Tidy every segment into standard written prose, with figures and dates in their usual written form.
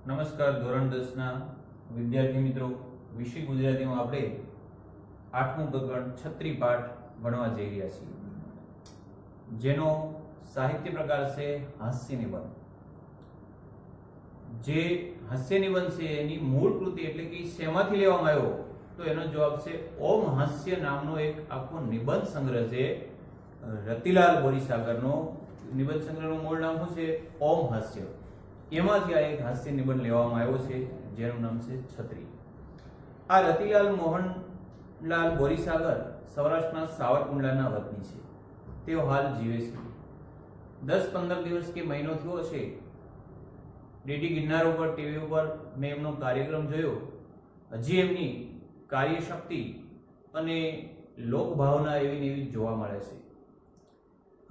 નમસ્કાર. ધોરણ 10 ના વિદ્યાર્થી મિત્રો, વિષય ગુજરાતીમાં આપણે 8મું પ્રકરણ છત્રી પાઠ ભણવા જઈ રહ્યા છીએ, જેનો સાહિત્ય પ્રકાર છે હાસ્ય નિબંધ. જે હાસ્ય નિબંધ છે એની મૂળ કૃતિ એટલે કે શેમાંથી લેવામાં આવ્યો, તો એનો જવાબ છે ઓમ હાસ્ય નામનો એક આખો નિબંધ સંગ્રહ છે. રતિલાલ બોરીસાગરનો નિબંધ સંગ્રહનું મૂળ નામ શું છે? ઓમ હાસ્ય. એમાંથી આ એક હાસ્ય નિબંધ લેવામાં આવ્યો છે, જેનું નામ છે છત્રી. આ રતિલાલ મોહનલાલ બોરીસાગર સૌરાષ્ટ્રના સાવરકુંડલાના વતની છે. તેઓ હાલ જીવે છે. 10-15 દિવસ કે મહિનો થયો છે ડીડી ગિરનાર ઉપર ટીવી ઉપર મેં એમનો કાર્યક્રમ જોયો. હજી એમની કાર્યશક્તિ અને લોકભાવના એવી ને એવી જોવા મળે છે.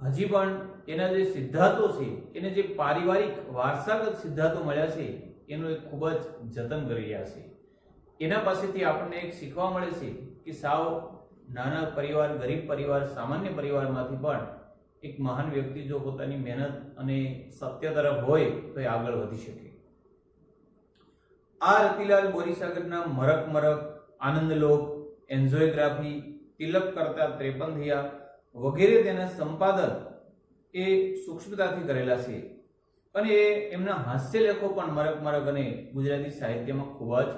હજી પણ એના જે સિદ્ધાંતો છે, એને જે પારિવારિક વારસાગત સિદ્ધાંતો મળ્યા છે, એનું એક ખૂબ જ જતન કરી રહ્યા છે. એના પાસેથી આપણને એક શીખવા મળે છે કે સાવ નાના પરિવાર, ગરીબ પરિવાર, સામાન્ય પરિવારમાંથી પણ એક મહાન વ્યક્તિ જો પોતાની મહેનત અને સત્ય તરફ હોય તો એ આગળ વધી શકે. આ રતિલાલ બોરીસાગરના મરક મરક, આનંદલોક, એન્જોયગ્રાફી, તિલક કરતા 53 થયા વગેરે તેના સંપાદન એ સૂક્ષ્મતાથી કરેલા છે. અને એમના હાસ્ય લેખો પણ મરક મરક અને ગુજરાતી સાહિત્યમાં ખૂબ જ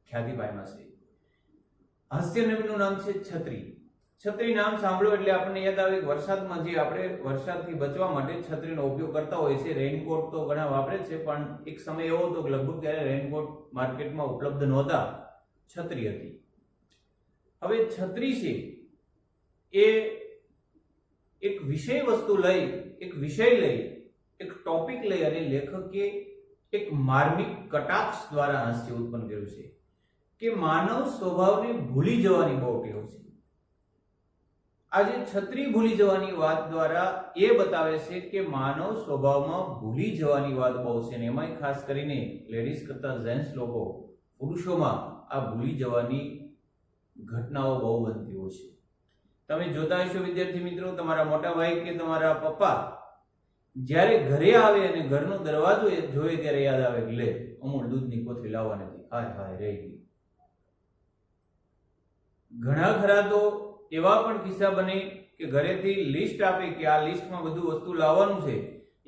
ખ્યાતિ પામ્યા છે. હાસ્ય નિબંધનું નામ છે છત્રી. છત્રી નામ સાંભળ્યું એટલે આપણને યાદ આવે કે વરસાદમાં જે આપણે વરસાદથી બચવા માટે છત્રીનો ઉપયોગ કરતા હોય છે. રેઇનકોટ તો ઘણા વાપરે છે, પણ એક સમય એવો હતો કે લગભગ ત્યારે રેઇનકોટ માર્કેટમાં ઉપલબ્ધ નહોતા, છત્રી હતી. હવે છત્રી છે એ એક વિષય વસ્તુ લઈ, એક વિષય લઈ, એક ટોપિક લઈ અને લેખકે એક માર્મિક કટાક્ષ દ્વારા હાસ્ય ઉત્પન્ન કર્યું છે કે માનવ સ્વભાવને ભૂલી જવાની બહુ ટેવ છે. આજે છત્રી ભૂલી જવાની વાત દ્વારા એ બતાવે છે કે માનવ સ્વભાવમાં ભૂલી જવાની વાત બહુ છે, અને એમાંય ખાસ કરીને લેડીઝ કરતા જેન્ટ્સ લોકો, પુરુષોમાં આ ભૂલી જવાની ઘટનાઓ બહુ બનતી હોય છે. તમે જોતા હશો વિદ્યાર્થી મિત્રો, તમારા મોટા ભાઈ કે તમારા પપ્પા જ્યારે ઘરે આવે અને ઘરનો દરવાજો જોઈએ ત્યારે યાદ આવે કે લે અમૂલ દૂધની કોથળી લાવવા નથી, હાય હાય રહી ગઈ. ઘણા ખરા તો એવા પણ કિસ્સા બને કે ઘરેથી લિસ્ટ આપે કે આ લિસ્ટમાં બધું વસ્તુ લાવવાનું છે,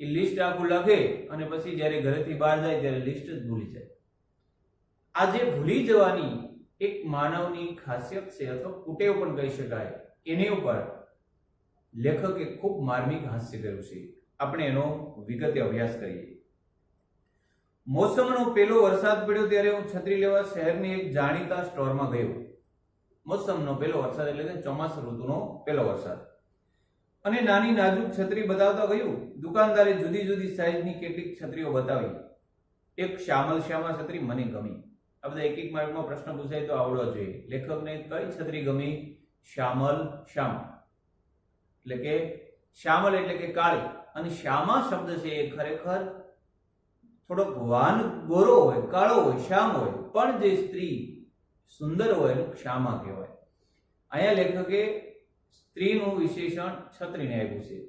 એ લિસ્ટ આખું લખે અને પછી જ્યારે ઘરેથી બહાર જાય ત્યારે લિસ્ટ જ ભૂલી જાય. આજે ભૂલી જવાની એક માનવની ખાસિયત છે, અથવા કુટેવ પણ કહી શકાય. એની ઉપર લેખકે ખૂબ માર્મિક હાસ્ય કર્યું છે. આપણે એનો વિગતે અભ્યાસ કરીએ. મોસમનો પહેલો વરસાદ પડ્યો ત્યારે હું છત્રી લેવા શહેરની એક જાણીતા સ્ટોરમાં ગયો. મોસમનો પહેલો વરસાદ એટલે કે ચોમાસા ઋતુનો પહેલો વરસાદ. અને નાની નાજુક છત્રી બતાવતા ગયું. દુકાનદારે જુદી જુદી સાઈઝની કેટલીક છત્રીઓ બતાવી. એક શ્યામા છત્રી મને ગમી. આ બધા એક એક માર્કનો પ્રશ્ન પૂછાય તો આવડવો જોઈએ. લેખકને કઈ છત્રી ગમી? શ્યામ એટલે કે શ્યામલ એટલે કે કાળી, અને શ્યામા શબ્દ છે એ ખરેખર થોડોક વાન ગોરો હોય, કાળો હોય, શ્યામ હોય, પણ જે સ્ત્રી સુંદર હોય એનું શ્યામા કહેવાય. અહીંયા લેખકે સ્ત્રીનું વિશેષણ છત્રીને આપ્યું છે,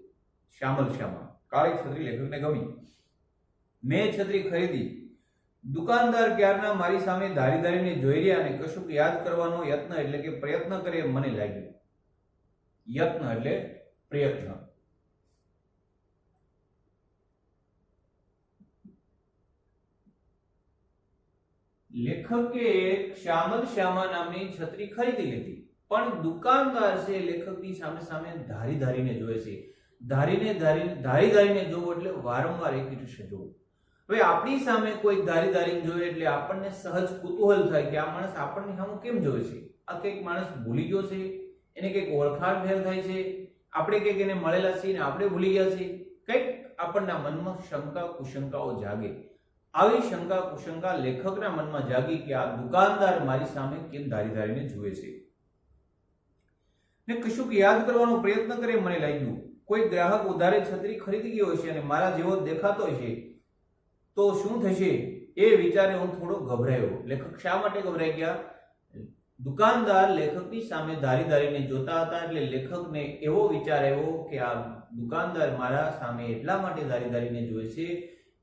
શ્યામા. કાળી છત્રી લેખકને ગમી. મેં છત્રી ખરીદી. દુકાનદાર ક્યારના મારી સામે ધારી ધારીને જોઈ રહ્યા અને કશુંક યાદ કરવાનો યત્ન એટલે કે પ્રયત્ન કરે એમ મને લાગ્યું. યત્ન એટલે પ્રયત્ન. લેખકે શ્યામા નામની છત્રી ખરીદી લીધી, પણ દુકાનદાર છે લેખકની સામે સામે ધારી ધારીને જોવે છે. ધારી ધારીને જોવું એટલે વારંવાર એક રીતે જોવું. હવે આપણી સામે કોઈ ધારી ધારીને જોવે એટલે આપણને સહજ કુતૂહલ થાય કે આ માણસ આપણને સામે કેમ જોવે છે? આ કંઈક માણસ ભૂલી ગયો છે, એને કંઈક ઓળખાણ ફેર થાય છે, આપણે કંઈક એને મળેલા છીએ ને આપણે ભૂલી ગયા છીએ, કંઈક આપણના મનમાં શંકા કુશંકાઓ જાગે. આવી શંકા કુશંકા લેખકના મનમાં જાગી કે આ દુકાનદાર મારી સામે કેમ ધારી ધારીને જુએ છે, ને કશુંક યાદ કરવાનો પ્રયત્ન કરે મને લાગ્યું. કોઈ ગ્રાહક ઉધારે છત્રી ખરીદી ગયો હશે અને મારા જેવો દેખાતો હશે તો શું થશે એ વિચારે હું થોડો ગભરાયો. લેખક શા માટે ગભરાઈ ગયા? દુકાનદાર લેખકની સામે ધારી ધારીને જોતા હતા એટલે લેખકને એવો વિચાર આવ્યો કે આ દુકાનદાર મારા સામે એટલા માટે ધારી ધારીને જોવે છે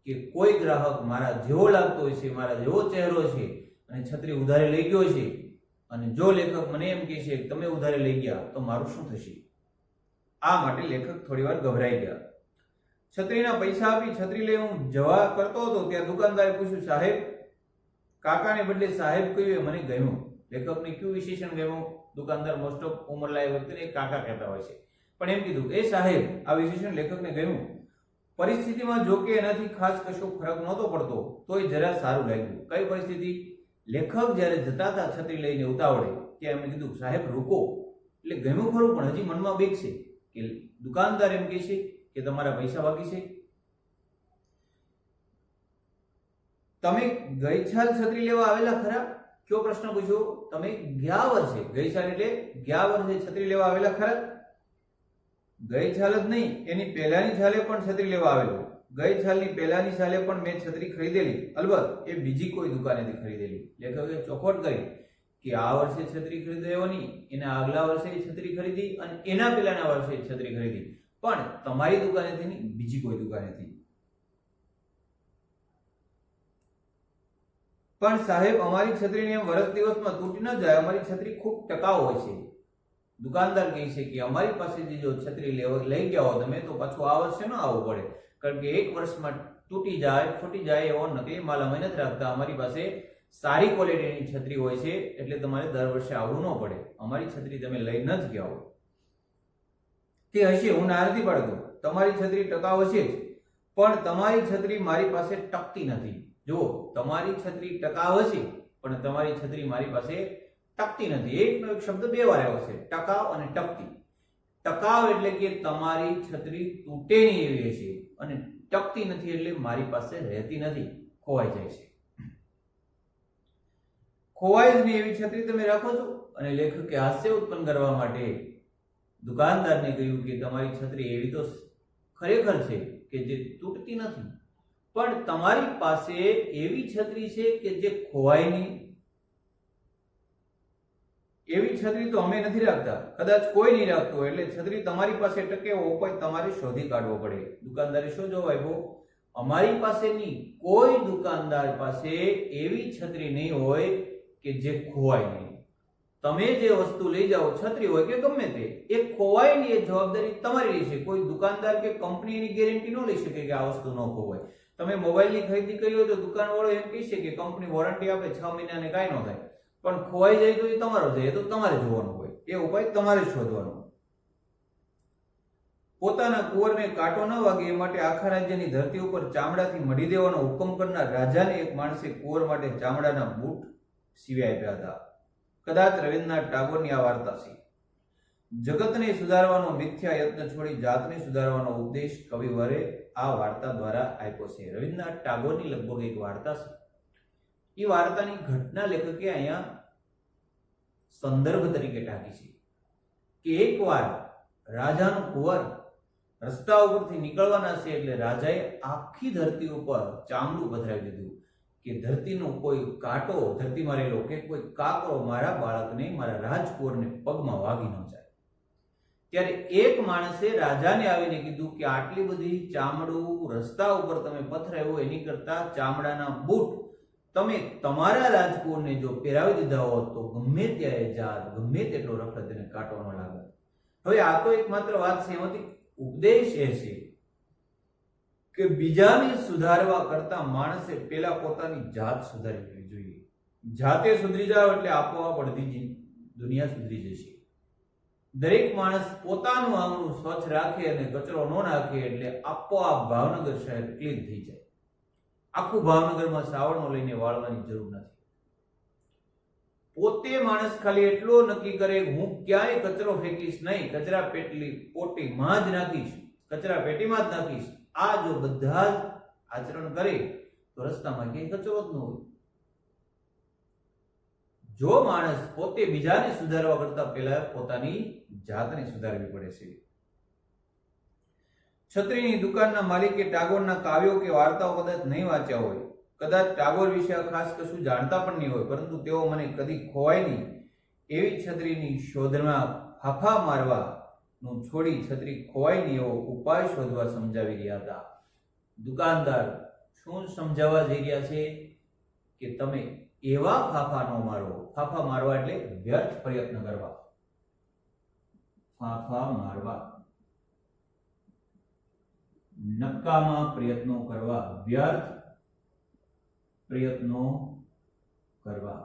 કે કોઈ ગ્રાહક મારા જેવો લાગતો હોય છે, મારા જેવો ચહેરો છે અને છત્રી ઉધારે લઈ ગયો છે, અને જો લેખક મને એમ કહે છે કે તમે ઉધારે લઈ ગયા તો મારું શું થશે? આ માટે લેખક થોડીવાર ગભરાઈ ગયા. છત્રીના પૈસા આપી છત્રી લઈ હું જવા કરતો હતો ત્યાં દુકાનદારે પૂછ્યું, સાહેબ? કાકાને બદલે સાહેબ કહ્યું, મને ગમ્યું. લેખકને કયું વિશેષણ ગમ્યું? દુકાનદાર મોસ્ટ ઓફ ઉંમરલાયક વ્યક્તિને કાકા કહેતા હોય છે, પણ એમ કીધું, એ સાહેબ. આ વિશેષણ લેખકને ગમ્યું. પરિસ્થિતિમાં જો કે એનાથી ખાસ કશો ફરક નહોતો પડતો, તોય જરા સારું લાગ્યું. કઈ પરિસ્થિતિ? લેખક જ્યારે જતા હતા છત્રી લઈને ઉતાવળે, ત્યાં એમને કીધું, સાહેબ રૂકો. એટલે ગમ્યું ખરું, પણ હજી મનમાં બીક છે કે દુકાનદાર એમ કહે છે કે તમારા પૈસા બાકી છે. તમે ગઈ સાલ છત્રી લેવા આવેલા ખરા? કયો પ્રશ્ન પૂછ્યો? તમે ગયા વર્ષે, ગઈ સાલ એટલે ગયા વર્ષે છત્રી લેવા આવેલા ખરા? ગઈ સાલ જ નહીં, એની પહેલાની સાલે પણ છત્રી લેવા આવેલો. ગઈ સાલની પહેલાની સાલે પણ મેં છત્રી ખરીદેલી, અલબત્ત એ બીજી કોઈ દુકાનેથી ખરીદેલી. લેખકે ચોખવટ કરી કે આ વર્ષે છત્રી ખરીદવાની, એના આગલા વર્ષે છત્રી ખરીદી અને એના પહેલાના વર્ષે છત્રી ખરીદી, પણ તમારી દુકાનેથી નહીં, બીજી કોઈ દુકાનેથી. પણ સાહેબ અમારી છત્રીને એમ વર્ષ દિવસમાં તૂટી ન જાય, અમારી છત્રી ખૂબ ટકાઉ હોય છે. દુકાનદાર કહે છે કે અમારી પાસેથી જો છત્રી લઈ ગયા હો તમે તો પાછું આ વર્ષે ન આવવું પડે, કારણ કે એક વર્ષમાં તૂટી જાય, ફૂટી જાય એવો નકલી માલ અમે નથી રાખતા. અમારી પાસે સારી ક્વોલિટીની છત્રી હોય છે, એટલે તમારે દર વર્ષે આવવું ન પડે. અમારી છત્રી તમે લઈ ન જ ગયા હો. તે હશે, હું ના નથી પાડતો, તમારી છત્રી ટકાઉ હશે જ, પણ તમારી છત્રી મારી પાસે ટકતી નથી. જો તમારી છત્રી ટકાઉ હશે, પણ તમારી છત્રી મારી પાસે ટકતી નથી. એકનો એક શબ્દ બે વાર આવ્યો છે, ટકાઉ અને ટકતી. ટકાઉ એટલે કે તમારી છત્રી તૂટે નહીં એવી હશે, અને ટકતી નથી એટલે મારી પાસે રહેતી નથી, ખોવાઈ જાય છે. ખોવાય જ નહીં એવી છત્રી તમે રાખો છો? અને લેખકે હાસ્ય ઉત્પન્ન કરવા માટે દુકાનદારને કહ્યું કે તમારી છત્રી એવી તો ખરેખર છે કે જે તૂટતી નથી, પણ તમારી પાસે એવી છત્રી છે કે જે ખોવાય નહીં. એવી છત્રી તો અમે નથી રાખતા, કદાચ કોઈ નહીં રાખતું, એટલે છત્રી તમારી પાસે ટકે એવો ઉપાય તમારે શોધી કાઢવો પડે. દુકાનદારે શું જવાબ આપ્યો? અમારી પાસે નહીં, કોઈ દુકાનદાર પાસે એવી છત્રી નહીં હોય કે જે ખોવાય નહીં. તમે જે વસ્તુ લઈ જાઓ, છત્રી હોય કે ગમે તે, એ ખોવાય નહીં એ જવાબદારી તમારી રહેશે. કોઈ દુકાનદાર કે કંપની એની ગેરંટી ન લઈ શકે કે આ વસ્તુ ન ખોવાય. તમે મોબાઈલની ખરીદી કરી હોય તો દુકાનવાળો એમ કહે છે કે કંપની વોરંટી આપે 6 મહિનાને કાંઈ ન થાય, પણ ખોવાઈ જાય તો એ તમારો જાય, તો તમારે જોવાનું હોય, એ ઉપાય તમારે શોધવાનો. પોતાના કુંવરને કાંટો ન વાગે એ માટે આખા રાજ્યની ધરતી ઉપર ચામડાથી મઢી દેવાનો હુકમ કરનાર રાજાને એક માણસે કુંવર માટે ચામડાના બૂટ સીવી આપ્યા હતા. કદાચ રવિન્દ્રનાથ ટાગોરની આ વાર્તા છે. જગતને સુધારવાનો મિથ્યા યત્ન છોડી જાતને સુધારવાનો ઉપદેશ કવિવરે આ વાર્તા દ્વારા આપ્યો છે. રવિન્દ્રનાથ ટાગોરની લગભગ એક વાર્તા છે. એ વાર્તાની ઘટના લેખકે અહીંયા સંદર્ભ તરીકે ટાંકી છે કે એકવાર રાજાનું કુંવર રસ્તા ઉપરથી નીકળવાના છે, એટલે રાજાએ આખી ધરતી ઉપર ચામડું પથરાવી દીધું કે ધરતીનો કોઈ કાંટો, ધરતીમાં રહેલો કે કોઈ કાકરો મારા બાળકને, મારા રાજકુંવરને પગમાં વાગી ન જાય. ત્યારે એક માણસે રાજાને આવીને કીધું કે આટલી બધી ચામડું રસ્તા ઉપર તમે પથરાવ્યું, એની કરતા ચામડાના બૂટ તમે તમારા રાજકુંવરને જો પહેરાવી દીધા હોત તો ગમે ત્યારે જાત, ગમે તેટલો રખડત એને કાંટો ન લાગે. હવે આ તો એકમાત્ર વાત છે, એમાંથી ઉપદેશ એ છે કે બીજાને સુધારવા કરતા માણસે પેલા પોતાની જાત સુધારી લેવી જોઈએ. જાતે સુધરી જાવ એટલે આપોઆપ અડધી દુનિયા સુધરી જશે. દરેક માણસ પોતાનું આંગણું સ્વચ્છ રાખે અને કચરો ન નાખે એટલે આપોઆપ ભાવનગર શહેર ક્લીન થઈ જાય. આખું ભાવનગરમાં સાવરણો લઈને વાળવાની જરૂર નથી. પોતે માણસ ખાલી એટલો નક્કી કરે હું ક્યાંય કચરો ફેંકીશ નહીં, કચરા પેટીમાં જ નાખીશ, કચરા પેટીમાં જ નાખીશ. આ જો બધા જ આચરણ કરે તો રસ્તામાં ક્યાંય કચરો જ ન હોય. જો માણસ પોતે બીજાને સુધારવા કરતા પહેલા પોતાની જાતને સુધારવી પડે છે. છત્રીની દુકાનના માલિકે ટાગોરના કાવ્યો કે વાર્તાઓ કદાચ નહીં વાંચ્યા હોય, કદાચ ટાગોર વિશે ખાસ કશું જાણતા પણ નહીં હોય, પરંતુ તેઓ મને કદી ખોવાય નહીં એવી છત્રીની શોધમાં ફાફા મારવાનું છોડી છત્રી ખોવાય નહીં એવો ઉપાય શોધવા સમજાવી રહ્યા હતા. દુકાનદાર શું સમજાવવા જઈ રહ્યા છે કે તમે એવા ફાફા ન મારો. ફાફા મારવા એટલે વ્યર્થ પ્રયત્ન કરવા. ફાફા મારવા, નકામા પ્રયત્નો કરવા, વ્યર્થ પ્રયત્નો કરવા.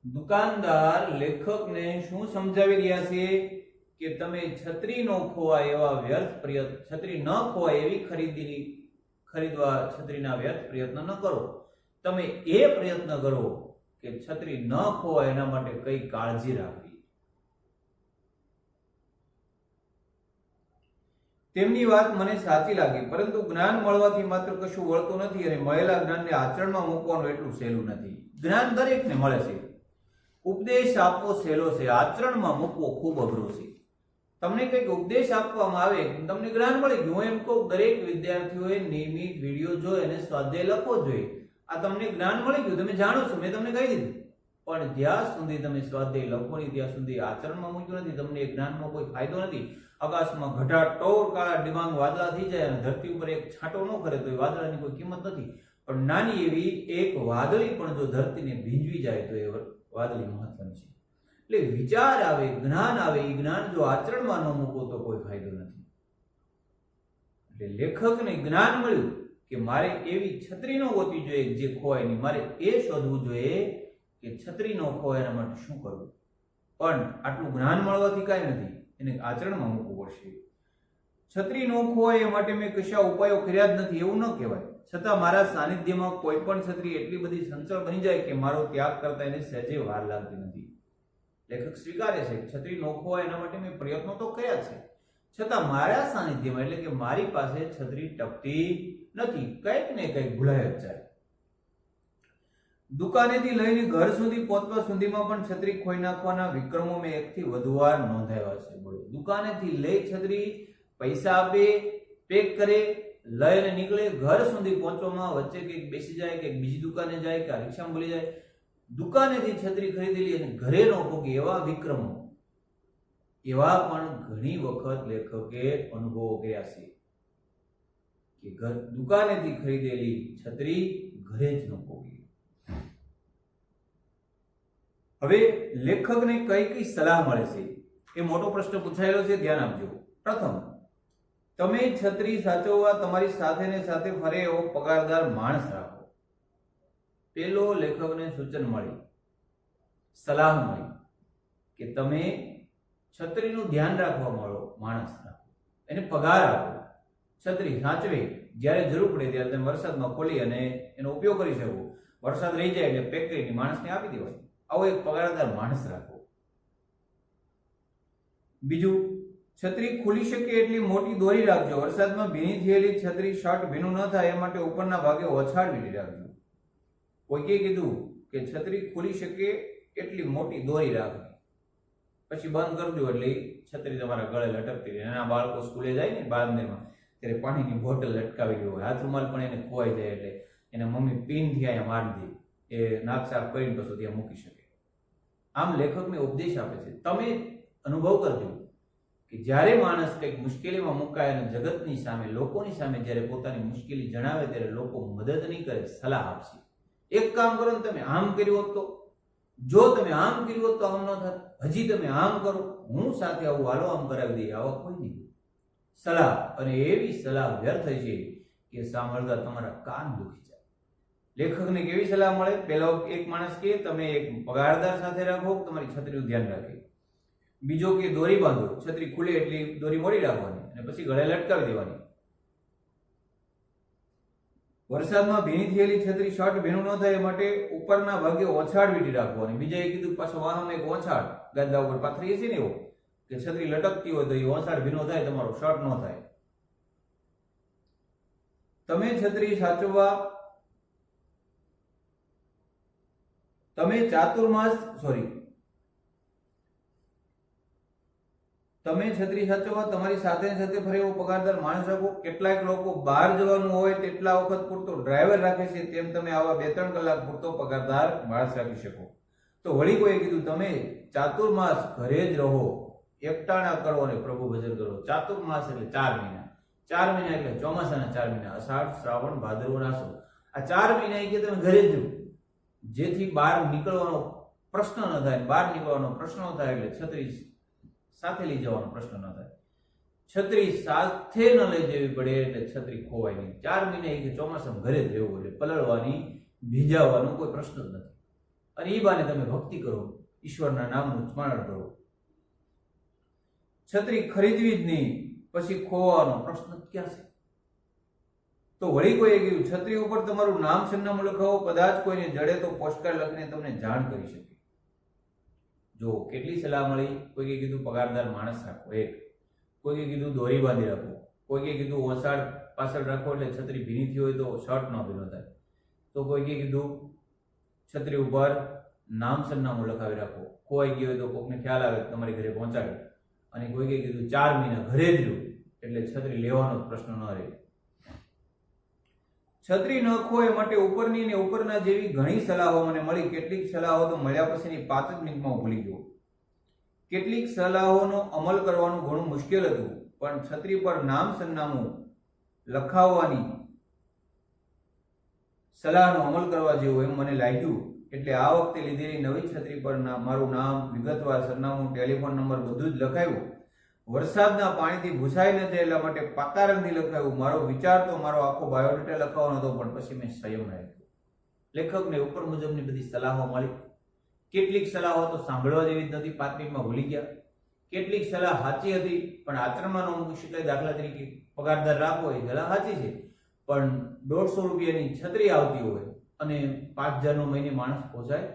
દુકાનદાર લેખકને શું સમજાવી રહ્યા છે કે તમે છત્રી ન ખોવાય એવા વ્યર્થ પ્રયત્ન, છત્રી ન ખોવાય એવી ખરીદવા છત્રીના વ્યર્થ પ્રયત્ન ન કરો. તમે એ પ્રયત્ન કરો કે છત્રી ન ખોવાય એના માટે કઈ કાળજી રાખવી. તેમની વાત મને સાચી લાગી, પરંતુ જ્ઞાન મળવાથી માત્ર કશું વળતું નથી અને મળેલા જ્ઞાનને આચરણમાં મૂકવાનું એટલું સહેલું નથી. જ્ઞાન દરેકને મળે છે, ઉપદેશ આપવો સહેલો છે, આચરણમાં મૂકવો ખૂબ અઘરો છે. તમને કંઈક ઉપદેશ આપવામાં આવે, તમને જ્ઞાન મળી ગયું, હું એમ કહું દરેક વિદ્યાર્થીઓએ નિયમિત વિડીયો જોઈ અને સ્વાધ્યાય લખવો જોઈએ. આ તમને જ્ઞાન મળી ગયું, તમે જાણો છો, મેં તમને કહી દીધું, પણ જ્યાં સુધી તમે સ્વાધ્યાય લખો નહીં ત્યાં સુધી આચરણમાં મૂક્યું નથી, તમને એ જ્ઞાનનો કોઈ ફાયદો નથી. આકાશમાં ઘટાટોર કાળા ડિબાંગ વાદળા થઈ જાય અને ધરતી ઉપર એક છાંટો ન કરે તો એ વાદળાની કોઈ કિંમત નથી, પણ નાની એવી એક વાદળી પણ જો ધરતીને ભીંજવી જાય તો એ વાદળી મહત્વની છે. એટલે વિચાર આવે, જ્ઞાન આવે, એ જ્ઞાન જો આચરણમાં ન મૂકો તો કોઈ ફાયદો નથી. એટલે લેખકને જ્ઞાન મળ્યું કે મારે એવી છત્રી ન હોતી જોઈએ જે ખોવાય નહીં, મારે એ શોધવું જોઈએ કે છત્રી ન ખોવાય એના માટે શું કરવું. પણ આટલું જ્ઞાન મળવાથી કાંઈ નથી, એને આચરણમાં મૂકવું પડશે. છત્રી ન ખોવાય એ માટે મેં કશા ઉપાયો કર્યા જ નથી એવું ન કહેવાય, છતાં મારા સાનિધ્યમાં કોઈ પણ છત્રી એટલી બધી સંચળ બની જાય કે મારો ત્યાગ કરતા એને સહેજે વાર લાગતી નથી. લેખક સ્વીકારે છે કે છત્રી ન ખોવાય એના માટે મેં પ્રયત્નો તો કર્યા છે, છતાં મારા સાનિધ્યમાં એટલે કે મારી પાસે છત્રી ટકતી નથી, કંઈક ને કંઈક ભૂલાય જ જાય. દુકાનેથી લઈને ઘર સુધી પહોંચવા સુધીમાં પણ છત્રી ખોઈ નાખવાના વિક્રમો મેં એકથી વધુ વાર નોંધાવ્યા છે. બોલો, દુકાનેથી લઈ છત્રી પૈસા આપે, પેક કરે, લઈને નીકળે, ઘર સુધી પહોંચવામાં વચ્ચે કંઈક બેસી જાય, કે બીજી દુકાને જાય, કે રિક્ષામાં બોલી જાય, દુકાનેથી છત્રી ખરીદેલી અને ઘરે ન પહોંચે એવા વિક્રમો, એવા પણ ઘણી વખત લેખકે અનુભવો કર્યા છે કે દુકાનેથી ખરીદેલી છત્રી ઘરે જ ન પહોંચી. હવે લેખકને કઈ કઈ સલાહ મળે છે એ મોટો પ્રશ્ન પૂછાયેલો છે, ધ્યાન આપજો. પ્રથમ, તમે છત્રી સાચવવા તમારી સાથે ને સાથે ફરે એવો પગારદાર માણસ રાખો. પેલો લેખકને સૂચન મળી, સલાહ મળી કે તમે છત્રીનું ધ્યાન રાખવા મળો માણસ રાખો, એને પગાર આપો, છત્રી સાચવે, જ્યારે જરૂર પડે ત્યારે તમે વરસાદમાં ખોલી અને એનો ઉપયોગ કરી શકો. વરસાદ રહી જાય એટલે પેક કરીને માણસને આપી દેવાય. આવો એક પગારદાર માણસ રાખો. બીજું, છત્રી ખુલી શકે એટલી મોટી દોરી રાખજો. વરસાદમાં ભીની થયેલી છત્રી શર્ટ ભીનું ન થાય એ માટે ઉપરના ભાગે ઓછાળવી રાખજો. કોઈકે કીધું કે છત્રી ખુલી શકે એટલી મોટી દોરી રાખવી, પછી બંધ કરી દો એટલે છત્રી તમારા ગળે લટકતી રહે. નાના બાળકો સ્કૂલે જાય ને બાળમંદિરમાં ત્યારે પાણીની બોટલ લટકાવી દો, હાથ રૂમાલ પણ એને ખોવાઈ જાય એટલે એના મમ્મી પિનથી અહીંયા મારી દે, એ નાક સાફ કરીને પછી ત્યાં મૂકી શકે. આમ લેખકને ઉપદેશ આપે છે. તમે અનુભવ કરજો કે જ્યારે માણસ કંઈક મુશ્કેલીમાં મુકાય અને જગતની સામે, લોકોની સામે જ્યારે પોતાની મુશ્કેલી જણાવે ત્યારે લોકો મદદ નહીં કરે, સલાહ આપશે. એક કામ કરો ને, તમે આમ કર્યું હોત તો, જો તમે આમ કર્યું હોત તો આમ ન થાત, હજી તમે આમ કરો, હું સાથે આવું, હાલો આમ કરાવી દઈએ, આવા કોઈ નહીં. સલાહ, અને એવી સલાહ વ્યર્થ છે કે સાંભળતા તમારા કાન દુખી જાય. લેખકને કેવી સલાહ મળે? પેલો એક માણસ કે તમે એક પગારદાર સાથે રાખો, તમારી છત્રીનું ધ્યાન રાખે. બીજો કે દોરી બાંધો, છત્રી ખુલે એટલી દોરી મોડી રાખવાની અને પછી ગળે લટકાવી દેવાની. વરસાદમાં ભીની થયેલી છત્રી શર્ટ ભીનું ન થાય એ માટે ઉપરના ભાગે ઓછાડ વીંટી રાખવાની. બીજાએ કીધું પાછો વાહનો એક ઓછાડ ગાદલા ઉપર પાથરીએ છીએ ને એવો, કે છત્રી લટકતી હોય તો એ ઓછાડ ભીનો થાય, તમારો શર્ટ ન થાય. તમે છત્રી સાચવવા, તમે છત્રી સાચવવા તમારી સાથે સાથે ફરે એવો પગારદાર માણસ રાખો. કેટલાક લોકો બહાર જવાનું હોય તેટલા વખત પૂરતો ડ્રાઈવર રાખે છે, તેમ તમે આવા 2-3 કલાક પૂરતો પગારદાર માણસ રાખી શકો. તો વળી કોઈએ કીધું તમે ચાતુર્માસ ઘરે જ રહો, એકટાણા કરો અને પ્રભુ ભજન કરો. ચાતુર્માસ એટલે 4 મહિના, 4 મહિના એટલે ચોમાસાના 4 મહિના, અષાઢ, શ્રાવણ, ભાદરવો, આસો. આ 4 મહિના કે તમે ઘરે જ રહો, જેથી બહાર નીકળવાનો પ્રશ્ન ન થાય. બહાર નીકળવાનો પ્રશ્ન ન થાય એટલે છત્રી સાથે લઈ જવાનો પ્રશ્ન ન થાય. છત્રી સાથે ન લઈ જવી પડે એટલે છત્રી ખોવાય નહીં. 4 મહિના કે ચોમાસામાં ઘરે જ રહેવું એટલે પલળવાની, ભીજાવાનો કોઈ પ્રશ્ન જ નથી. અને એ બાને તમે ભક્તિ કરો, ઈશ્વરના નામનું સ્મરણ કરો. છત્રી ખરીદવી જ નહીં, પછી ખોવાનો પ્રશ્ન ક્યાં છે? તો વળી કોઈએ કીધું છત્રી ઉપર તમારું નામ સરનામું લખાવો, કદાચ કોઈને જડે તો પોસ્ટકાર્ડ લખીને તમને જાણ કરી શકે. જો કેટલી સલાહ મળી. કોઈએ કીધું પગારદાર માણસ રાખો, એક. કોઈએ કીધું દોરી બાંધી રાખો, કોઈએ કીધું ઓસાડ પાછળ રાખો એટલે છત્રી ભીની થઈ હોય તો શર્ટ ન ભીનો થાય. તો કોઈએ કીધું છત્રી ઉપર નામ સરનામું લખાવી રાખો, ખોવાઈ ગયું હોય તો કોકને ખ્યાલ આવે તમારી ઘરે પહોંચાડે. અને કોઈએ કીધું 4 મહિના ઘરે જ રહ્યું એટલે છત્રી લેવાનો પ્રશ્ન ન રહે. છત્રી ન ખોય માટે ઉપરની ને ઉપરના જેવી ઘણી સલાહો મને મળી. કેટલીક સલાહો તો મળ્યા પછીની 5 જ મિનિટમાં ભૂલી ગયો. કેટલીક સલાહોનો અમલ કરવાનું ઘણું મુશ્કેલ હતું, પણ છત્રી પર નામ સરનામું લખાવવાની સલાહનો અમલ કરવા જેવો એમ મને લાગ્યું. એટલે આ વખતે લીધેલી નવી છત્રી પર મારું નામ, વિગતવાર સરનામું, ટેલિફોન નંબર બધું જ લખાયું. વરસાદના પાણીથી ભૂસાઈ ન જાય એટલા માટે પાકા રંગથી લખાયું. મારો વિચાર તો મારો આખો બાયોડેટા લખાવવાનો હતો, પણ પછી મેં સંયમ રાખ્યો. લેખકને ઉપર મુજબની બધી સલાહો મળી. કેટલીક સલાહો તો સાંભળવા જેવી જ નથી, 5 મિનિટમાં ભૂલી ગયા. કેટલીક સલાહ સાચી હતી પણ આચરણમાં ન મૂકી શકાય. દાખલા તરીકે પગારદાર રાખવો એ સલાહ સાચી છે, પણ 150 રૂપિયાની છત્રી આવતી હોય અને 5000નો મહિને માણસ પહોંચાય.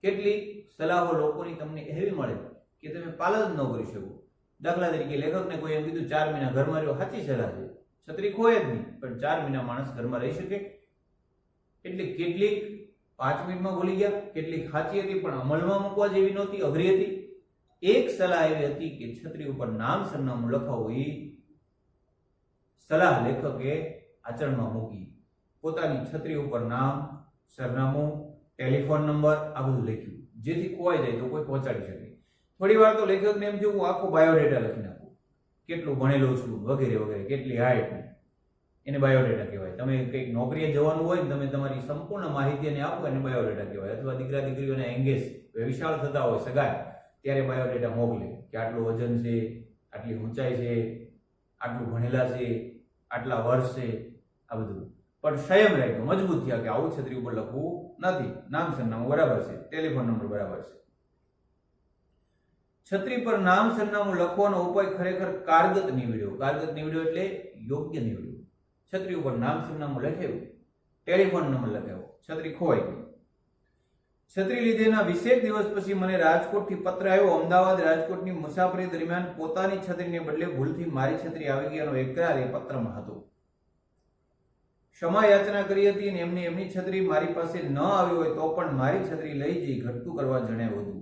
કેટલીક સલાહો લોકોની તમને એવી મળે કે તમે પાલન ન કરી શકો. દાખલા તરીકે લેખકને કોઈ એમ કીધું 4 મહિના ઘરમાં રહ્યો, સાચી સલાહ છે, છત્રી ખોય જ નહીં, પણ 4 મહિના માણસ ઘરમાં રહી શકે. એટલે કેટલીક 5 મિનિટમાં ભૂલી ગયા, કેટલીક સાચી હતી પણ અમલમાં મૂકવા જેવી નહોતી, અઘરી હતી. એક સલાહ એવી હતી કે છત્રી ઉપર નામ સરનામું લખાવવું. એ સલાહ લેખકે આચરણમાં મૂકી. પોતાની છત્રી ઉપર નામ, સરનામું, ટેલિફોન નંબર આ બધું લખ્યું, જેથી ખોવાઈ જાય તો કોઈ પહોંચાડી શકે. થોડી વાર તો લેખકને એમ થયું હું આખો બાયોડેટા લખી નાખું, કેટલું ભણેલો છું વગેરે વગેરે, કેટલી હાઈટ, એને બાયોડેટા કહેવાય. તમે કંઈક નોકરીએ જવાનું હોય ને તમે તમારી સંપૂર્ણ માહિતી એને આપો એને બાયોડેટા કહેવાય. અથવા દીકરા દીકરીઓને એંગેજ વિશાળ થતા હોય સગાઈ ત્યારે બાયોડેટા મોકલે કે આટલું વજન છે, આટલી ઊંચાઈ છે, આટલું ભણેલા છે, આટલા વર્ષ છે, આ બધું. પણ સંયમ રાખ્યો, મજબૂત થયા કે આવું છત્રી ઉપર લખવું નથી. નામ સરનામું બરાબર છે, ટેલિફોન નંબર બરાબર છે. છત્રી પર નામ સરનામું લખવાનો ઉપાય ખરેખર કારગત નીવડ્યો. કારગત નીવડ્યો એટલે યોગ્ય નીવડ્યો. છત્રી ઉપર નામ સરનામું લખાયું, ટેલિફોન નંબર લખાયો, છત્રી ખોવાઈ ગઈ. છત્રી લીધેના 20 દિવસ પછી મને રાજકોટથી પત્ર આવ્યો. અમદાવાદ રાજકોટની મુસાફરી દરમિયાન પોતાની છત્રીને બદલે ભૂલથી મારી છત્રી આવી ગયાનો એકરાર એ પત્રમાં હતો. ક્ષમા યાચના કરી હતી અને એમની છત્રી મારી પાસે ન આવી હોય તો પણ મારી છત્રી લઈ જઈ ઘટતું કરવા જણાવ્યું હતું.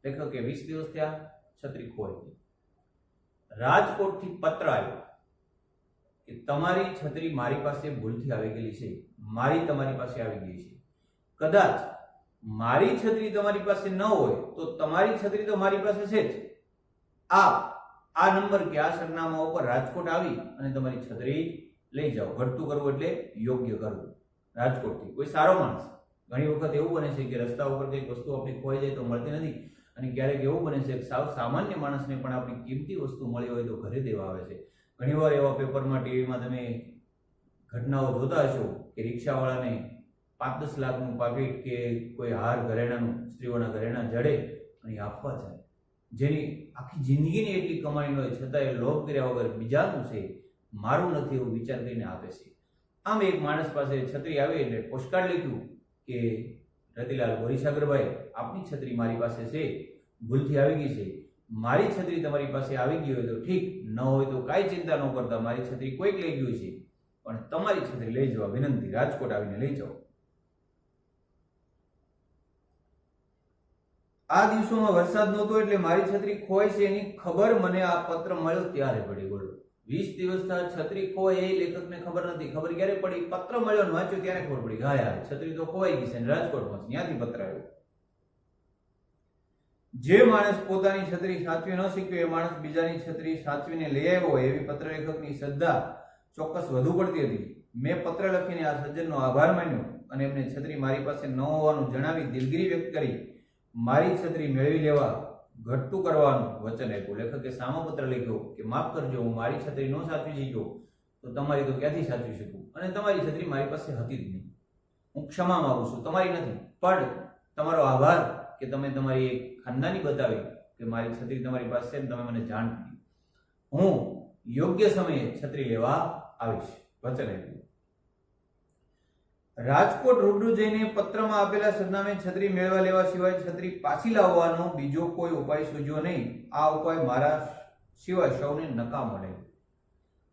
લેખકે 20 દિવસ થયા, છત્રી ખોવાઈ ગઈ. રાજકોટથી પત્ર આવ્યો કે તમારી છત્રી મારી પાસે ભૂલથી આવી ગયેલી છે, મારી તમારી પાસે આવી ગઈ છે. કદાચ મારી છત્રી તમારી પાસે ન હોય તો તમારી છત્રી તો મારી પાસે છે જ. આ નંબર કે આ સરનામા ઉપર રાજકોટ આવી અને તમારી છત્રી લઈ જાઓ. ઘટતું કરવું એટલે યોગ્ય કરવું. રાજકોટથી કોઈ સારો માણસ. ઘણી વખત એવું બને છે કે રસ્તા ઉપર કંઈક વસ્તુ આપણી ખોઈ જાય તો મળતી નથી, અને ક્યારેક એવું બને છે કે સાવ સામાન્ય માણસને પણ આપણી કિંમતી વસ્તુ મળી હોય તો ઘરે દેવા આવે છે. ઘણીવાર એવા પેપરમાં, ટીવીમાં તમે ઘટનાઓ જોતા હશો કે રિક્ષાવાળાને 5-10 લાખનું પાકીટ કે કોઈ હાર ઘરેણાનું, સ્ત્રીઓના ઘરેણા જડે અને આપવા જાય, જેની આખી જિંદગીની એટલી કમાઈ ન હોય છતાં એ લોભ કર્યા વગર બીજાનું છે, મારું નથી એવું વિચાર કરીને આપે છે. આમ એક માણસ પાસે છત્રી આવી એટલે પોસ્ટકાર્ડ લખ્યું કે રતિલાલ બોરીસાગરભાઈ, આપની છત્રી મારી પાસે છે, ભૂલથી આવી ગઈ છે. મારી છત્રી તમારી પાસે આવી ગઈ હોય તો ઠીક, ન હોય તો કાંઈ ચિંતા ન કરતા. મારી છત્રી કોઈક લઈ ગયું છે, પણ તમારી છત્રી લઈ જવા વિનંતી. રાજકોટ આવીને લઈ જાઓ. આ દિવસોમાં વરસાદ નહોતો એટલે મારી છત્રી ખોવાય છે એની ખબર મને આ પત્ર મળ્યો ત્યારે પડી. બોલો, 20 દિવસ થયા છત્રી ખોવાય એ લેખકને ખબર નથી. ખબર ક્યારે પડી? પત્ર મળ્યો ને વાંચ્યો ત્યારે ખબર પડી. હા, છત્રી તો ખોવાઈ ગઈ છે ને રાજકોટ પહોંચી, ત્યાંથી પત્ર આવ્યો. જે માણસ પોતાની છત્રી સાચવી ન શીખ્યો એ માણસ બીજાની છત્રી સાચવીને લઈ આવ્યો હોય એવી પત્ર લેખકની શ્રદ્ધા ચોક્કસ વધુ પડતી હતી. મેં પત્ર લખીને આ સજ્જનનો આભાર માન્યો અને એમને છત્રી મારી પાસે ન હોવાનું જણાવી દિલગીરી વ્યક્ત કરી મારી છત્રી મેળવી લેવા ઘટતું કરવાનું વચન આપ્યું. લેખકે સામો પત્ર લખ્યો કે માફ કરજો, હું મારી છત્રી ન સાચવી શક્યો તો તમારી તો ક્યાંથી સાચવી શકું, અને તમારી છત્રી મારી પાસે હતી જ નહીં. હું ક્ષમા માંગુ છું, તમારી નથી, પણ તમારો આભાર કે તમે તમારી એક ખાનદાની બતાવી કે મારી છત્રી તમારી પાસે છે, તમે મને જાણ કરી. હું યોગ્ય સમયે છત્રી લેવા આવીશ, વચન આપ્યું. રાજકોટ રૂબરૂ જઈને પત્રમાં આપેલા સરનામે છત્રી મેળવા લેવા સિવાય છત્રી પાછી લાવવાનો બીજો કોઈ ઉપાય સૂઝ્યો નહીં. આ ઉપાય મારા સિવાય સૌને નકામો લાગ્યો.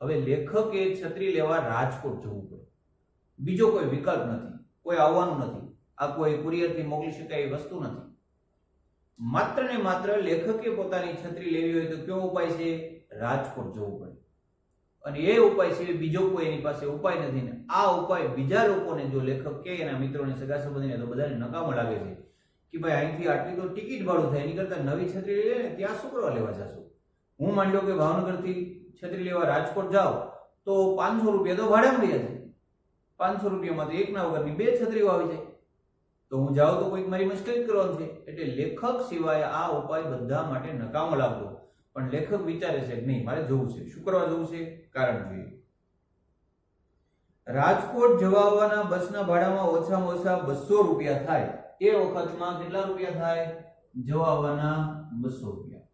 હવે લેખકે છત્રી લેવા રાજકોટ જવું પડે, બીજો કોઈ વિકલ્પ નથી, કોઈ આવવાનું નથી. આ કોઈ કુરિયરથી મોકલી શકાય એવી વસ્તુ નથી. માત્ર ને માત્ર લેખકે પોતાની છત્રી લેવી હોય તો કયો ઉપાય છે? રાજકોટ જવું પડે. અને એ ઉપાય છે બીજો કોઈ એની પાસે ઉપાય નથી. ને આ ઉપાય બીજા લોકોને જો લેખક કે એના મિત્રોને, સગા સંબંધીને, તો બધાને નકામો લાગે છે કે ભાઈ અહીંથી આટલી તો ટિકિટ ભાડું થાય, એની કરતા નવી છત્રી લઈ લે ને, ત્યાં શું કરવા લેવા જશો? હું માની લો કે ભાવનગરથી છત્રી લેવા રાજકોટ જાઓ તો 500 રૂપિયા તો ભાડામાં લઈ જાય. 500 રૂપિયામાં એકના વગરની 2 છત્રીઓ આવી જાય. તો હું જાઉં તો કોઈક મારી મુશ્કેલી કરવાનું છે. એટલે લેખક સિવાય આ ઉપાય બધા માટે નકામો લાગતો. પણ લેખક વિચારે છે કે નહીં, મારે જવું છે. શું કરવા જવું છે? કારણ જોઈએ. રાજકોટ જવા આવવાના બસના ભાડામાં ઓછામાં ઓછા 200 રૂપિયા થાય. એ વખતમાં કેટલા રૂપિયા થાય? જવા આવવાના 200 રૂપિયા.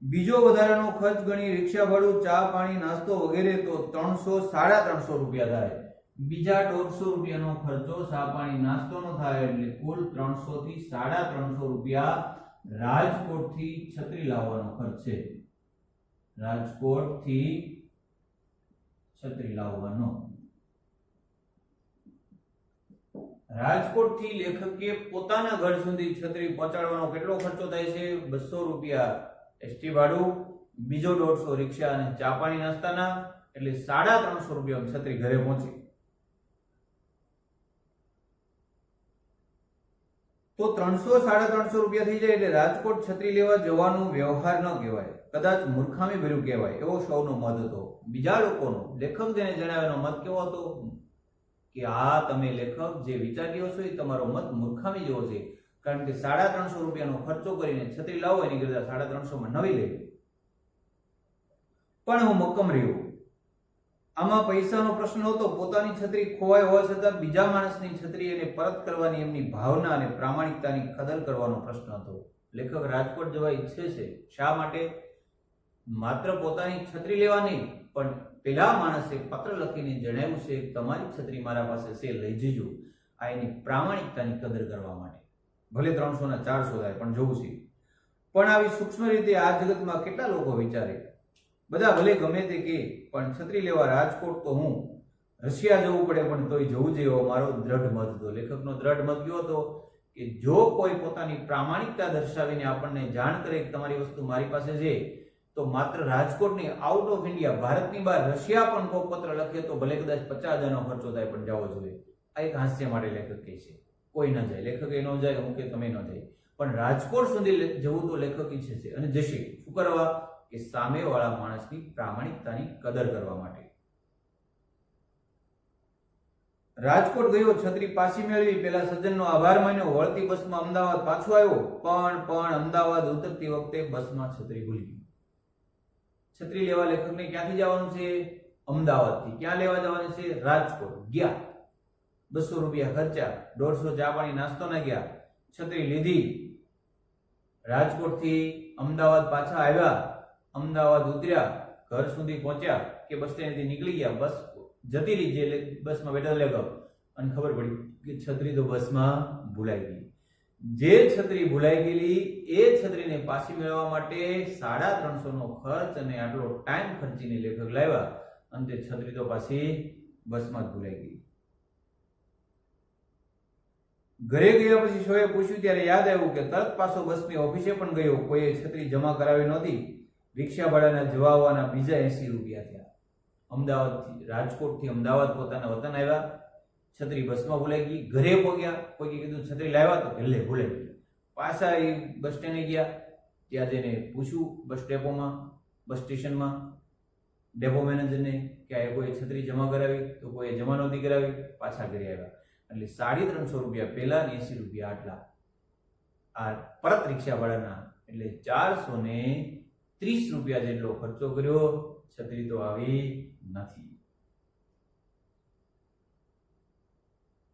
બીજો વધારાનો ખર્ચ ગણી રિક્ષા ભાડું, ચા પાણી, નાસ્તો વગેરે તો 300-350 રૂપિયા થાય. બીજા 150 રૂપિયાનો ખર્ચો ચા પાણી નાસ્તોનો થાય. એટલે કુલ 300 થી 350 રૂપિયા રાજકોટથી છત્રી લાવવાનો ખર્ચ છે. રાજકોટથી છત્રી લાવવાનો. રાજકોટથી લેખકે પોતાના ઘર સુધી છત્રી પહોંચાડવાનો કેટલો ખર્ચો થાય છે? 200 રૂપિયા એસટી ભાડું, બીજો 150 રિક્ષા અને ચા પાણી નાસ્તાના, એટલે 350 રૂપિયામાં છત્રી ઘરે પહોંચી. તો 300-350 રૂપિયા થઈ જાય એટલે રાજકોટ છત્રી લેવા જવાનું વ્યવહાર ન કહેવાય, કદાચ મૂર્ખામી ભર્યું કહેવાય, એવો સૌનો મત હતો. બીજા લોકોનો, લેખક જેને જણાવ્યાનો મત કેવો હતો કે આ તમે લેખક જે વિચારી રહ્યો છો એ તમારો મત મૂર્ખામી જેવો છે. કારણ કે 350 રૂપિયાનો ખર્ચો કરીને છત્રી લાવો એની કરતા 350 માં નવી લેવી. પણ હું મક્કમ રહ્યો. આમાં પૈસાનો પ્રશ્ન નહોતો. પોતાની છત્રી ખોવાઈ હોવા છતાં બીજા માણસની છત્રી એને પરત કરવાની એમની ભાવના અને પ્રામાણિકતાની કદર કરવાનો પ્રશ્ન હતો. લેખક રાજકોટ જવા ઈચ્છે છે. શા માટે? માત્ર પોતાની છત્રી લેવા નહીં, પણ પેલા માણસે પત્ર લખીને જણાવ્યું છે તમારી છત્રી મારા પાસે છે, લઈ જજો. આ એની પ્રામાણિકતાની કદર કરવા માટે. ભલે 300 ના 400 થાય, પણ જોવું છે. પણ આવી સૂક્ષ્મ રીતે આ જગતમાં કેટલા લોકો વિચારે? બધા ભલે ગમે તે કે, પણ છત્રી લેવા રાજકોટ તો હું રશિયા જવું પડે પણ તોય જવું જોઈએ, એવો મારો દ્રઢ મત હતો. લેખકનો દ્રઢ મત કયો હતો કે જો કોઈ પોતાની પ્રામાણિકતા દર્શાવીને આપણને જાણ કરે કે તમારી વસ્તુ મારી પાસે છે, તો માત્ર રાજકોટની, આઉટ ઓફ ઇન્ડિયા, ભારતની બહાર રશિયા પણ કોઈ પત્ર લખે તો ભલે કદાચ 50,000નો ખર્ચો થાય, પણ જવો જોઈએ. આ એક હાસ્ય માટે લેખક કહે છે. કોઈ ન જાય, લેખક એ ન જાય, હું કે તમે ન જાય, પણ રાજકોટ સુધી જવું તો લેખક ઈચ્છે છે અને જશે. શું કરવા? કે સામેવાળા માણસની પ્રામાણિકતાની કદર કરવા માટે. રાજકોટ ગયો, છત્રી પાછી મેળવી, પેલા સજ્જનનો આભાર માન્યો, વળતી બસમાં અમદાવાદ પાછો આવ્યો. પણ અમદાવાદ ઉતરતી વખતે બસમાં છત્રી ભૂલી ગઈ. છત્રી લેવા લેખકને ક્યાંથી જવાનું છે? અમદાવાદથી. ક્યાં લેવા જવાનું છે? રાજકોટ. ગયા, 200 રૂપિયા ખર્ચા, 150 ચા પાણી નાસ્તોના ગયા, છત્રી લીધી, રાજકોટથી અમદાવાદ પાછા આવ્યા, અમદાવાદ ઉતર્યા, ઘર સુધી પહોંચ્યા કે બસ સ્ટેન્ડથી નીકળી ગયા, બસ જતી રહી, જે બસમાં બેઠા લેગા અને ખબર પડી કે છત્રી તો બસમાં ભૂલાઈ ગઈ. જે છત્રી ભૂલાઈ ગયેલી એ છત્રીને પાછી મેળવવા માટે 350 નો ખર્ચ અને આટલો ટાઈમ ખર્ચીને લેખક લાવ્યા, અને તે છત્રી તો પાછી બસમાં જ ભૂલાઈ ગઈ. ઘરે ગયા પછી શોએ પૂછ્યું ત્યારે યાદ આવ્યું કે તરત પાછો બસની ઓફિસે પણ ગયો. કોઈએ છત્રી જમા કરાવી નહોતી. રિક્ષા ભાડાના જવા આવવાના બીજા 80 રૂપિયા થયા. અમદાવાદથી, રાજકોટથી અમદાવાદ પોતાના વતન આવ્યા, છત્રી બસમાં ભૂલાઈ ગઈ. ઘરે પહોંચ્યા, કોઈ કીધું છત્રી લાવ્યા તો ભલે ભૂલાઈ ગઈ. પાછા એ બસ સ્ટેન્ડે ગયા, ત્યાં જઈને પૂછ્યું બસ ડેપોમાં બસ સ્ટેશનમાં ડેપો મેનેજરને કે આ કોઈ છત્રી જમા કરાવી તો કોઈ જમા નહોતી કરાવી, પાછા ઘરે આવ્યા. એટલે 350 રૂપિયા પહેલા ને 80 રૂપિયા આટલા આ પરત રિક્ષાવાળાના, એટલે 430 રૂપિયા જેટલો ખર્ચો કર્યો, છત્રી તો આવી નથી.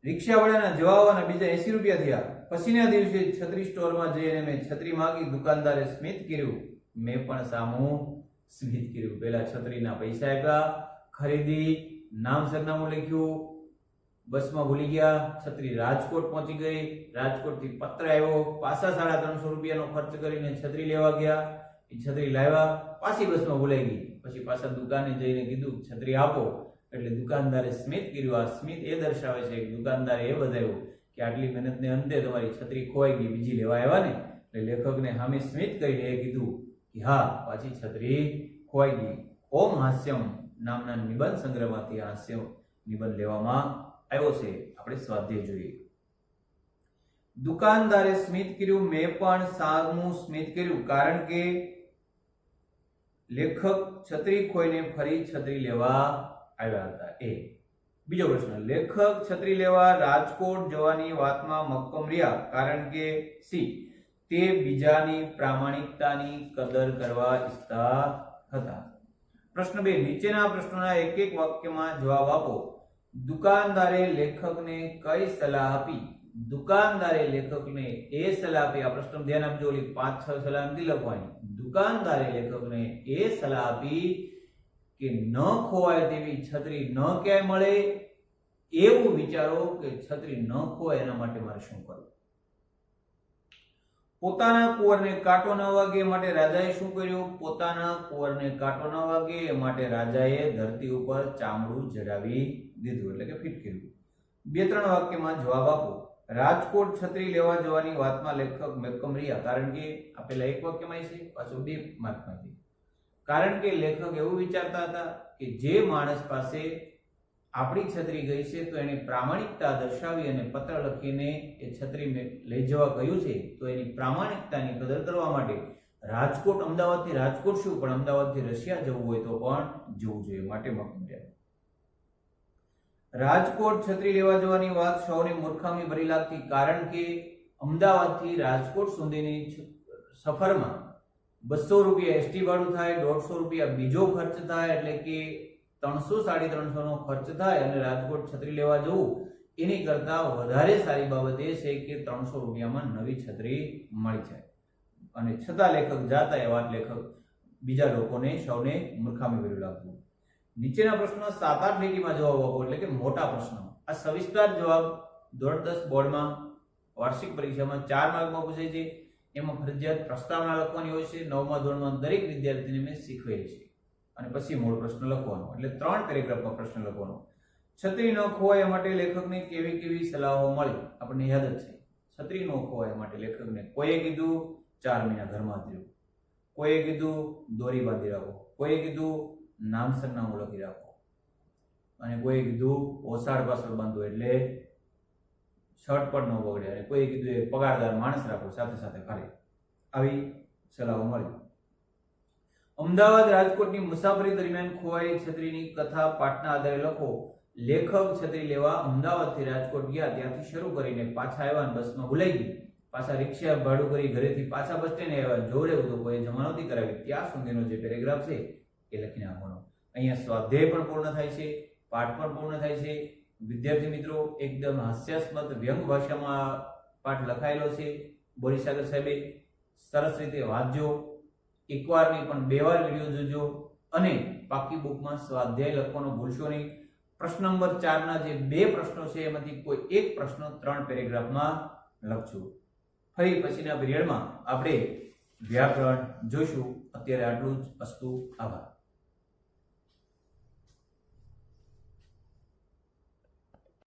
રિક્ષાવાળાના જવાવાના બીજા 80 રૂપિયા થયા. પછીના દિવસે છત્રી સ્ટોરમાં જઈને મેં છત્રી માંગી. દુકાનદારે સ્મિત કર્યું, મેં પણ સામું સ્મિત કર્યું. પેલા છત્રીના પૈસા આપ્યા, ખરીદી, નામ સરનામું લખ્યું, બસમાં ભૂલી ગયા, છત્રી રાજકોટ પહોંચી ગઈ, રાજકોટથી પત્ર આવ્યો, પાછા 350 રૂપિયાનો ખર્ચ કરીને છત્રી લેવા ગયા, એ છત્રી લાવ્યા, પાછી બસમાં ભૂલાઈ ગઈ. પછી પાછા દુકાને જઈને કીધું છત્રી આપો, એટલે દુકાનદારે સ્મિત કર્યું. આ સ્મિત એ દર્શાવે છે કે દુકાનદારે એ બતાવ્યું કે આટલી મહેનતને અંતે તમારી છત્રી ખોવાઈ ગઈ, બીજી લેવા આવ્યા ને. એટલે લેખકને સામે સ્મિત કરીને એ કીધું કે હા, પાછી છત્રી ખોવાઈ ગઈ. ઓમ હાસ્યમ નામના નિબંધ સંગ્રહમાંથી હાસ્ય નિબંધ લેવામાં આવ્યો છે. આપણે સ્વાધ્યાય જોઈએ. દુકાનદારે સ્મિત કર્યું, મેં પણ સામું સ્મિત કર્યું, કારણ કે લેખક છત્રી ખોઈને ફરી છત્રી લેવા આવ્યા હતા. એ બીજો પ્રશ્ન, લેખક છત્રી લેવા રાજકોટ જવાની વાતમાં મક્કમ રહ્યા, કારણ કે સી તે બીજાની પ્રામાણિકતાની કદર કરવા ઈચ્છતા હતા. પ્રશ્ન 2, નીચેના પ્રશ્નોના એક એક વાક્યમાં જવાબ આપો. દુકાનદારે લેખકને કઈ સલાહ આપી? દુકાનદારે લેખકને એ સલાહ આપી. આ પ્રશ્ન ધ્યાન આપજો, ઓલી 5-6 સલાહ નથી લખવાની. દુકાનદારે લેખકને એ સલાહ આપી કે ન ખોવાય તેવી છત્રી ન ક્યાંય મળે, એવું વિચારો કે છત્રી ન ખોવાય એના માટે મારે શું કરવું. પોતાના કુંવરને કાંટો ન વાગે માટે રાજાએ શું કર્યું? પોતાના કુંવરને કાંટો ન વાગે એ માટે રાજાએ ધરતી ઉપર ચામડું જડાવી દીધું, એટલે કે ફિટ કર્યું. 2-3 વાક્યમાં જવાબ આપો. રાજકોટ છત્રી લેવા જવાની વાતમાં લેખક મક્કમ રહ્યા, કારણ કે આ પેલા એક વાક્યમાં છે, પાછું 2 માર્કમાં છે. કારણ કે લેખક એવું વિચારતા હતા કે જે માણસ પાસે આપણી છત્રી ગઈ છે તો એને પ્રામાણિકતા દર્શાવી અને પત્ર લખીને એ છત્રી લઈ જવા કહ્યું છે, તો એની પ્રામાણિકતાની કદર કરવા માટે રાજકોટ, અમદાવાદથી રાજકોટ શું પણ અમદાવાદથી રશિયા જવું હોય તો પણ જવું જોઈએ, માટે મક્કમ રહ્યા. રાજકોટ છત્રી લેવા જવાની વાત સૌને મૂર્ખામી ભરી લાગતી, કારણ કે અમદાવાદથી રાજકોટ સુધીની સફરમાં 200 રૂપિયા એસટી ભાડું થાય, 150 રૂપિયા બીજો ખર્ચ થાય, એટલે કે 300-350 નો ખર્ચ થાય. અને રાજકોટ છત્રી લેવા જવું એની કરતા વધારે સારી બાબત એ છે કે 300 રૂપિયામાં નવી છત્રી મળી જાય. અને છતાં લેખક જાતા એ વાત લેખક બીજા લોકોને સૌને મૂર્ખામી ભર્યું લાગતું. નીચેના પ્રશ્નો 7-8 લીટીમાં જવાબ આપો, એટલે કે મોટા પ્રશ્નો. આ સવિસ્તાર જવાબ ધોરણ 10 બોર્ડમાં વાર્ષિક પરીક્ષામાં 4 માર્કમાં પૂછાય છે. એમાં ફરજિયાત પ્રસ્તાવના લખવાની હોય છે. 9મા ધોરણમાં દરેક વિદ્યાર્થીને મેં શીખવેલી છે. અને પછી મૂળ પ્રશ્ન લખવાનો, એટલે 3 પેરેગ્રાફમાં પ્રશ્ન લખવાનો. છત્રી ન ખોવાય માટે લેખકને કેવી કેવી સલાહો મળી? આપણને યાદ જ છે. છત્રી ન ખોવાય માટે લેખકને કોઈએ કીધું 4 મહિના ઘરમાં જ રહ્યો, કોઈએ કીધું દોરી બાંધી રાખો, કોઈએ કીધું નામ સરનામું લખી રાખો, અને કોઈએ કીધું ઓસાડ પાછળ બાંધો એટલે શર્ટ પણ ન બગડે, અને કોઈએ કીધું એક પગારદાર માણસ રાખો સાથે સાથે કરે. આવી સલાહો મળી. અમદાવાદ રાજકોટની મુસાફરી દરમિયાન ખોવાયેલી છત્રીની કથા પાઠના આધારે લખો. લેખક છત્રી લેવા અમદાવાદથી રાજકોટ ગયા, ત્યાંથી શરૂ કરીને પાછા આવ્યા, બસમાં ભૂલાઈ ગઈ, પાછા રિક્ષા ભાડું કરી ઘરેથી પાછા બસ સ્ટેન્ડ આવ્યા, જોડે તો કોઈ જમા નહોતી કરાવી. ત્યાં સુધીનો જે પેરેગ્રાફ છે એ લખી નાખવાનો. અહીંયા સ્વાધ્યાય પણ પૂર્ણ થાય છે, પાઠ પણ પૂર્ણ થાય છે. વિદ્યાર્થી મિત્રો, એકદમ હાસ્યાસ્પદ વ્યંગ ભાષામાં પાઠ લખાયેલો છે. બોરીસાગર સાહેબે સરસ રીતે વાંચજો. એકવાર નહીં પણ 2 વાર વિડીયો જોજો, અને પાકી બુકમાં સ્વાધ્યાય લખવાનો ભૂલશો નહીં. પ્રશ્ન નંબર 4 ના જે 2 પ્રશ્નો છે એમાંથી કોઈ એક પ્રશ્ન 3 પેરેગ્રાફમાં લખજો. ફરી પછીના પીરિયડમાં આપણે વ્યાકરણ જોઈશું. અત્યારે આટલું જ. અસ્તુ. આભાર.